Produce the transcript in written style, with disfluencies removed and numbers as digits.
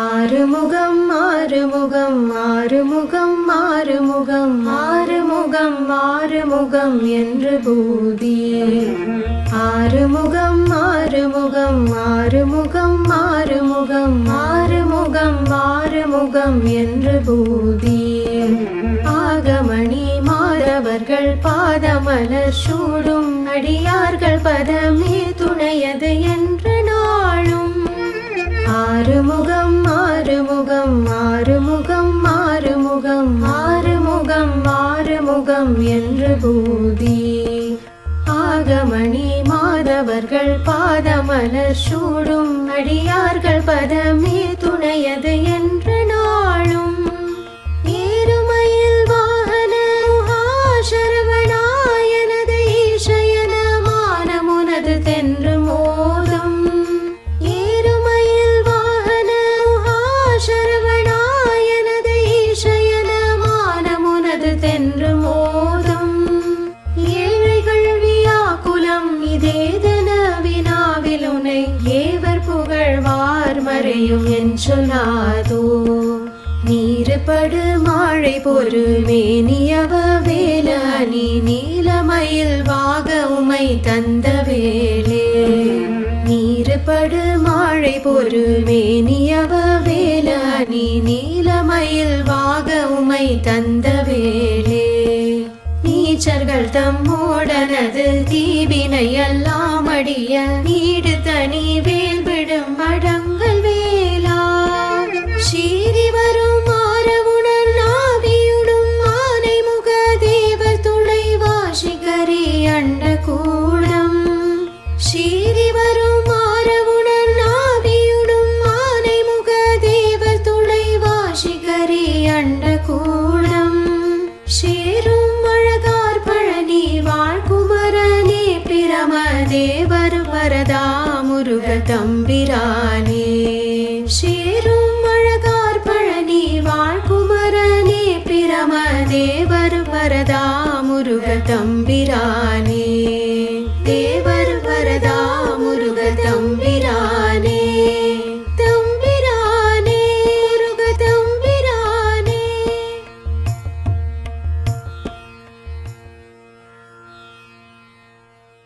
ஆறுமுகம் ஆறுமுகம் ஆறுமுகம் ஆறுமுகம் ஆறுமுகம் ஆறுமுகம் என்று பூதி ஆறுமுகம் ஆறுமுகம் ஆறுமுகம் ஆறுமுகம் ஆறுமுகம் ஆறுமுகம் என்று பூதி ஆகமணி மாதவர்கள் பாதமலர் சூடும் அடியார்கள் பதமே துணையது என்று நாளும் ஆறுமுகம் ஆறுமுகம் ஆறுமுகம் ஆறுமுகம் ஆறுமுகம் ஆறுமுகம் என்று பூதி ஆகமணி மாதவர்கள் பாதமலர் சூடும் அடியார்கள் பதமே துணையது என்று நாளும் ஏறுமயில் வாகன சரவணாயனது ஈசயன மானமுனது தென்று மோதும் சரவணாயனது ஈசயன மானமுனது தென்று மோதும் ஏழைகள் வியாக்குலம் இதேதன வினாவிலுனை ஏவர் புகழ்வார் மறையும் என் சொல்லாதோ நீருபடு மாழை பொறு மேனியவ வேலனி நீலமயில் வாக உமை தந்த வேளே நீருபடு மாழை பொறு மேனியவ வேலனி நீலமயில் வாக உமை தந்த வேளே நீச்சர்கள் தம்மோடனது தீவினை எல்லாம் அடிய நீடு தனி வேல் விடும் அடங்கல் வேலா சீறி வரும் ஆரவுணன் நாவியுடும் ஆனை முக தேவர் துணை வாசிகரி அண்ட கூடம் சீறி வரும் ஆரவுணன் நாவியுடும் ஆனை முக தேவர் துணை வாசிகரி அண்ட கூடம் சேரும் அழகார் பழனி வாழ்குமரனே பிரம தேவர் வரதா முருக தம்பிரானே சேரும் அழகார் பழனி வாழ்குமரனே பிரம தேவர் வரதா முருக தம்பிரானே தேவர் வரதா முருக தம்பிரானே